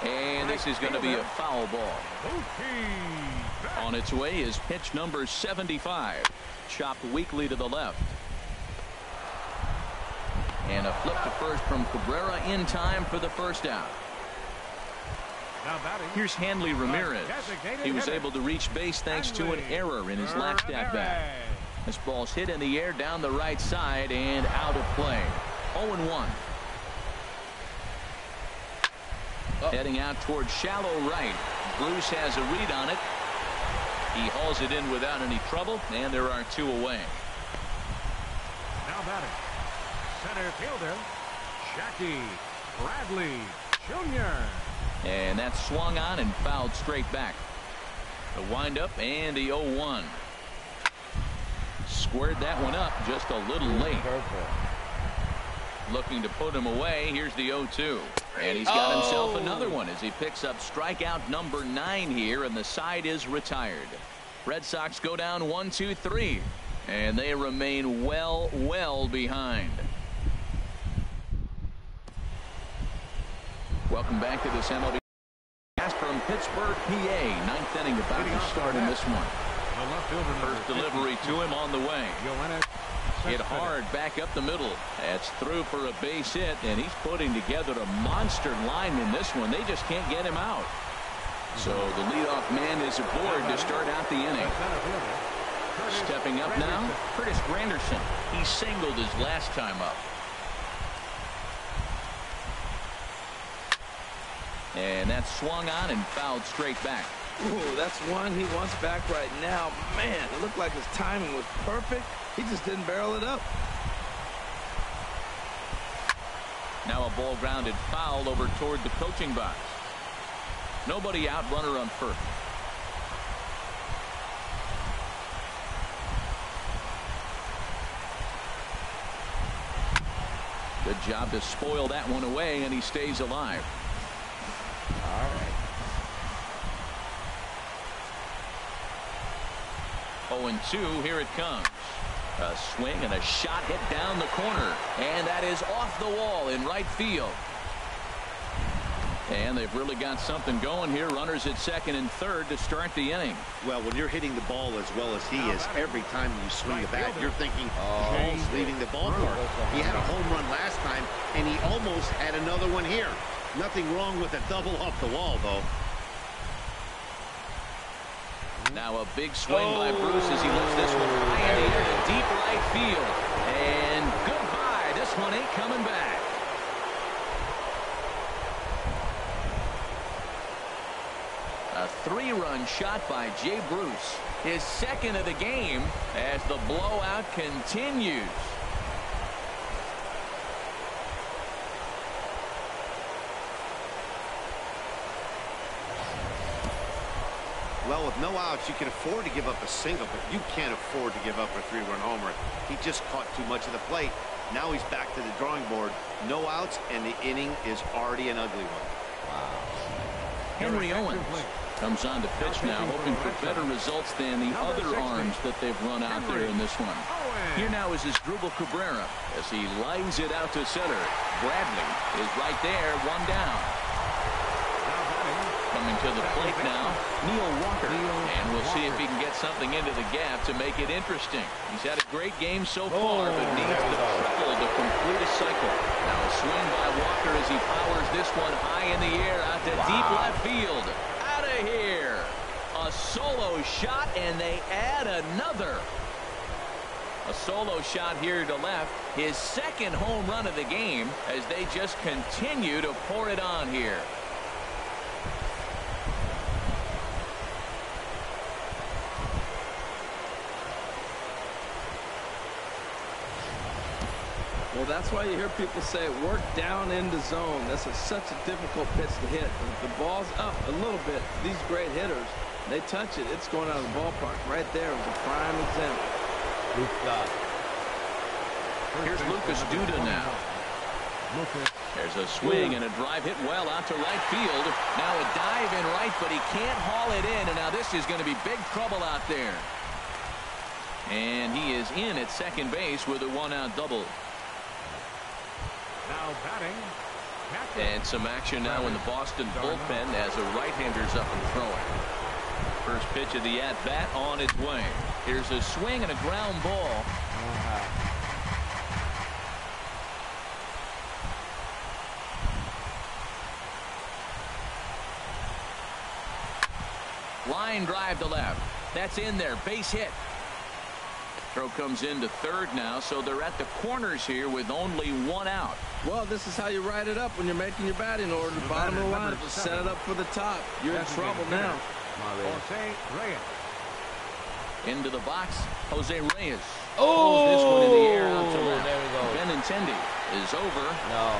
And this is going to be a foul ball. On its way is pitch number 75. Chopped weakly to the left. And a flip to first from Cabrera in time for the first out. Here's Hanley Ramirez. He was able to reach base thanks to an error in his last at-bat. This ball's hit in the air down the right side and out of play. 0-1. Heading out towards shallow right. Bruce has a read on it. He hauls it in without any trouble, and there are 2 away. Now batting. Center fielder, Jackie Bradley Jr. And that's swung on and fouled straight back. The windup and the 0-1. Squared that one up just a little late. Looking to put him away. Here's the 0-2. And he's got himself another one as he picks up strikeout number 9 here, and the side is retired. Red Sox go down 1-2-3, and they remain well behind. Welcome back to this MLB from Pittsburgh, PA. 9th inning about to start in this one. the left fielder. First delivery to him on the way. Hit hard back up the middle. That's through for a base hit, and he's putting together a monster line in this one. They just can't get him out. So the leadoff man is aboard to start out the inning. Stepping up now, Curtis Granderson. He singled his last time up. And that's swung on and fouled straight back. Ooh, that's one he wants back right now. Man, it looked like his timing was perfect. He just didn't barrel it up. Now a ball grounded foul over toward the coaching box. Nobody out, runner on first. Good job to spoil that one away, and he stays alive. All right. 0-2, here it comes. A swing and a shot hit down the corner, and that is off the wall in right field. And they've really got something going here. Runners at second and third to start the inning. Well, when you're hitting the ball as well as he is, every time you swing the bat, you're thinking the ball's leaving the ballpark. He had a home run last time, and he almost had another one here. Nothing wrong with a double off the wall, though. Now a big swing by Bruce as he lifts this one high in the air to deep right field. And goodbye. This one ain't coming back. A 3-run shot by Jay Bruce. His second of the game as the blowout continues. Well, with no outs, you can afford to give up a single, but you can't afford to give up a 3-run homer. He just caught too much of the plate. Now he's back to the drawing board. No outs, and the inning is already an ugly one. Henry Owens comes on to pitch now, hoping for better results than the other arms that they've run out there in this one. Here now is Asdrubal Cabrera as he lines it out to center. Bradley is right there, one down. Coming to the plate now, Neil Walker. And we'll see if he can get something into the gap to make it interesting. He's had a great game so far, but needs the trouble to complete a cycle. Now a swing by Walker as he powers this one high in the air out to deep left field. Out of here. A solo shot, and they add another. A solo shot here to left. His second home run of the game as they just continue to pour it on here. Well, that's why you hear people say work down into zone. That's such a difficult pitch to hit. If the ball's up a little bit, these great hitters, they touch it, it's going out of the ballpark. Right there is a prime example. Here's Lucas Duda now. There's a swing and a drive hit well out to right field. Now a dive in right, but he can't haul it in. And now this is going to be big trouble out there. And he is in at second base with a one-out double. Now batting. And some action now in the Boston bullpen as a right-hander's up and throwing. First pitch of the at-bat on its way. Here's a swing and a ground ball. Line drive to left. That's in there. Base hit. Throw comes into third now, so they're at the corners here with only one out. Well, this is how you ride it up when you're making your batting order. The bottom of the lineup, just set it up for the top. You're in trouble now. Jose Reyes. Into the box, Jose Reyes. Oh, this one in the air out to left. There we go. Benintendi is over. No.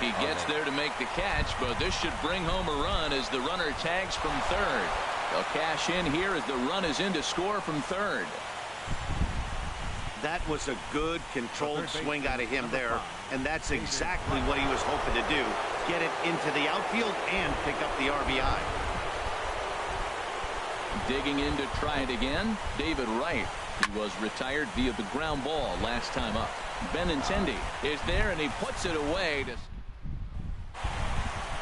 He gets there to make the catch, but this should bring home a run as the runner tags from third. They'll cash in here as the run is in to score from third. That was a good, controlled swing out of him there, and that's exactly what he was hoping to do. Get it into the outfield and pick up the RBI. Digging in to try it again, David Wright. He was retired via the ground ball last time up. Benintendi is there, and he puts it away.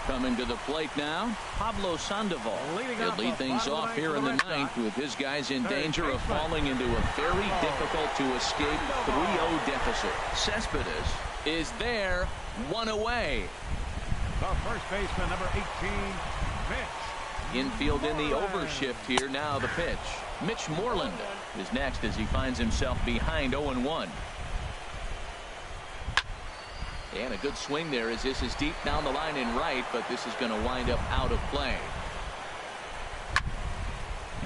Coming to the plate now, Pablo Sandoval. He'll lead things off here in the ninth with his guys in danger of falling into a very difficult to escape 3-0 deficit. Cespedes is there, one away. The first baseman, number 18, Mitch. Infield in the overshift here. Now the pitch. Mitch Moreland is next as he finds himself behind 0-1. And a good swing there as this is deep down the line in right, but this is going to wind up out of play.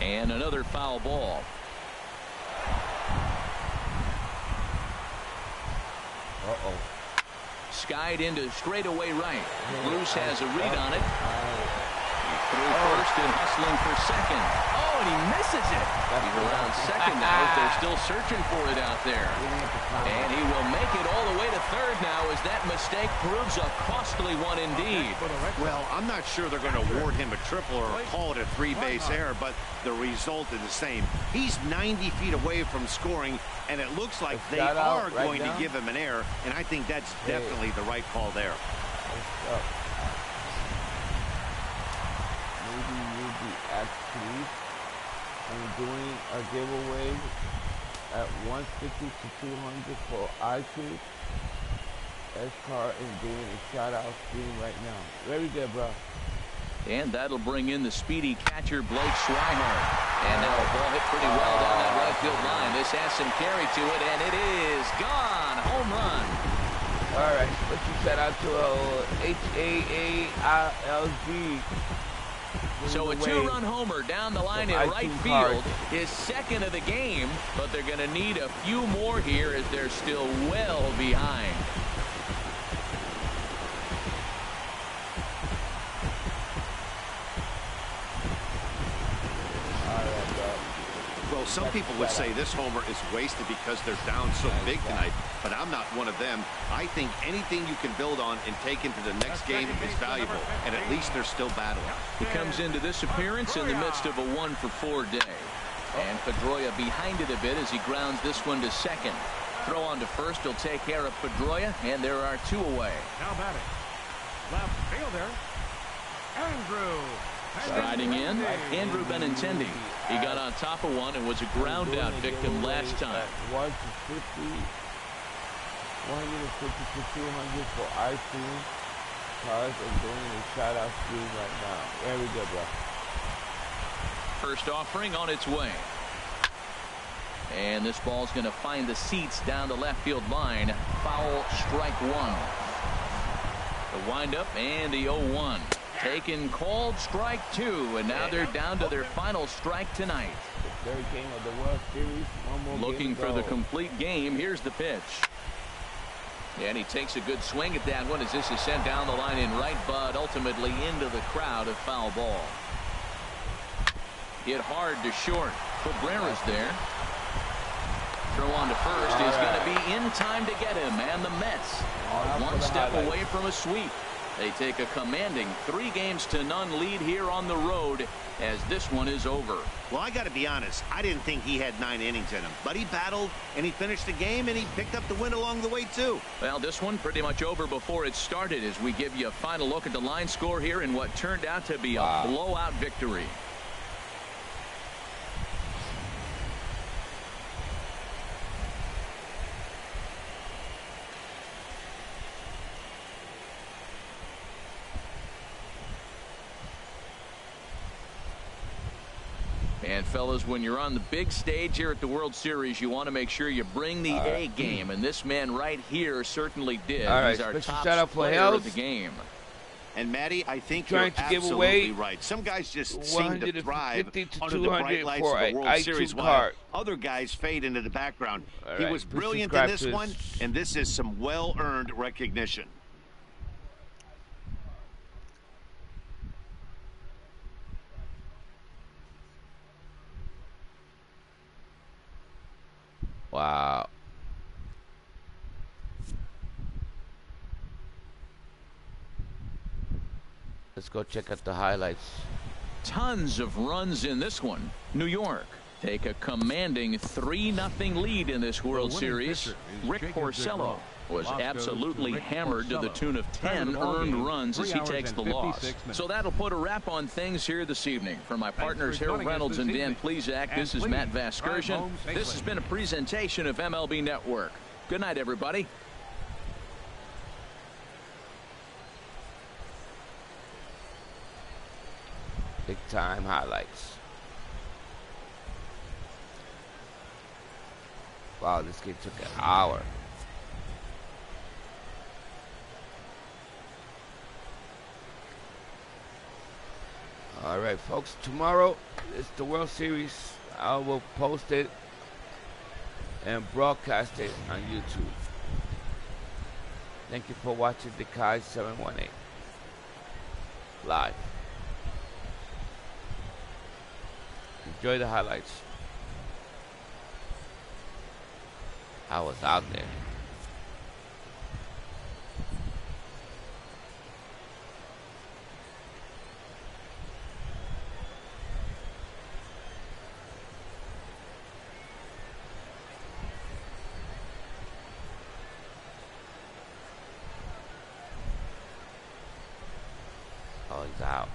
And another foul ball. Skied into straightaway right. Bruce has a read on it. He threw first and hustling for second. Oh, and he misses it. He's around second now. They're still searching for it out there. And he will make it all the way to third now as that mistake proves a costly one indeed. Well, I'm not sure they're going to award him a triple or call it a three-base error, but the result is the same. He's 90 feet away from scoring, and it looks like they are going to give him an error, and I think that's definitely the right call there. Maybe you'll be actually doing a giveaway at 150 to 200 for iTunes. S-Car is doing a shout-out stream right now. Very good, bro. And that'll bring in the speedy catcher, Blake Swihart. And now a ball hit pretty well down that right field line. This has some carry to it, and it is gone. Home run. All right, let's shout out to HAALG. So a two-run homer down the line in right field, his second of the game, but they're going to need a few more here as they're still well behind. Well, some people would say this homer is wasted because they're down so big tonight, but I'm not one of them. I think anything you can build on and take into the next game is valuable, and at least they're still battling. He comes into this appearance in the midst of a 1-for-4 day. And Pedroia behind it a bit as he grounds this one to second. Throw on to first will take care of Pedroia, and there are two away. Now batting, left fielder, Andrew. Striding in, Andrew Benintendi. He got on top of one and was a ground out victim last time. 150 to 200 for iTunes. Cars are doing a shout out stream right now. Very good, bro. First offering on its way. And this ball's going to find the seats down the left field line. Foul, strike one. The windup and the 0-1. Taken, called, strike two, and now they're down to their final strike tonight. Third game of the World Series. One more looking for the complete game. Here's the pitch. And he takes a good swing at that one as this is sent down the line in right, but ultimately into the crowd, a foul ball. Hit hard to short. Cabrera's there. Throw on to first is going to be in time to get him, and the Mets are one step away from a sweep. They take a commanding 3-0 lead here on the road as this one is over. Well, I got to be honest. I didn't think he had 9 innings in him, but he battled and he finished the game and he picked up the win along the way too. Well, this one pretty much over before it started as we give you a final look at the line score here in what turned out to be a blowout victory. And fellas, when you're on the big stage here at the World Series, you want to make sure you bring the A game, and this man right here certainly did. All right, he's our top shout out for player health of the game. And Maddie, I think trying you're to give absolutely away right. Some guys just seem to thrive under the bright lights for of the World Series, while other guys fade into the background. He was brilliant in this one, and this is some well-earned recognition. Wow. Let's go check out the highlights. Tons of runs in this one. New York take a commanding 3-0 lead in this World Series. Rick Porcello was Loss goes absolutely to Rick hammered to the Porcello. tune of 10 earned runs as he takes the loss. 3 So that'll put a wrap on things here this evening. For my partners for Harold joining us Reynolds this and Dan evening. Plezak, And this is please Matt drive Vasgersian. home This safely. has been a presentation of MLB Network. Good night, everybody. Big time highlights. Wow, this game took an hour. All right, folks, tomorrow is the World Series. I will post it and broadcast it on YouTube. Thank you for watching DaKai718 live. Enjoy the highlights. I was out there. Oh, he's out.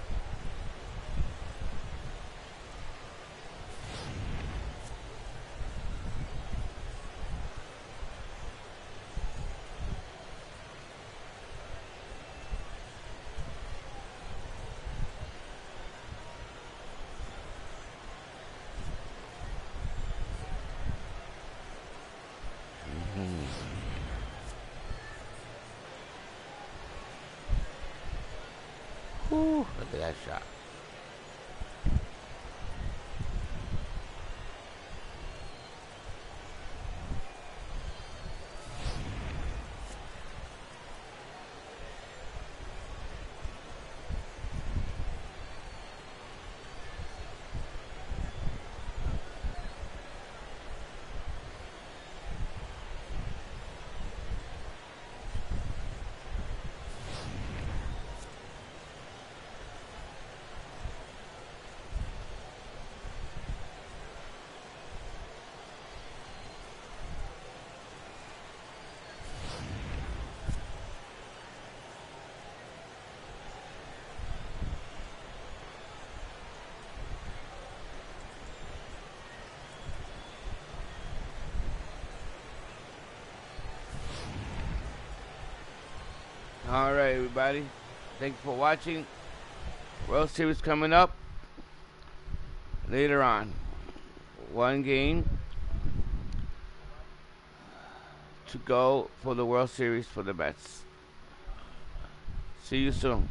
Whew, look at that shot. All right, everybody. Thanks for watching. World Series coming up later on. One game to go for the World Series for the Mets. See you soon.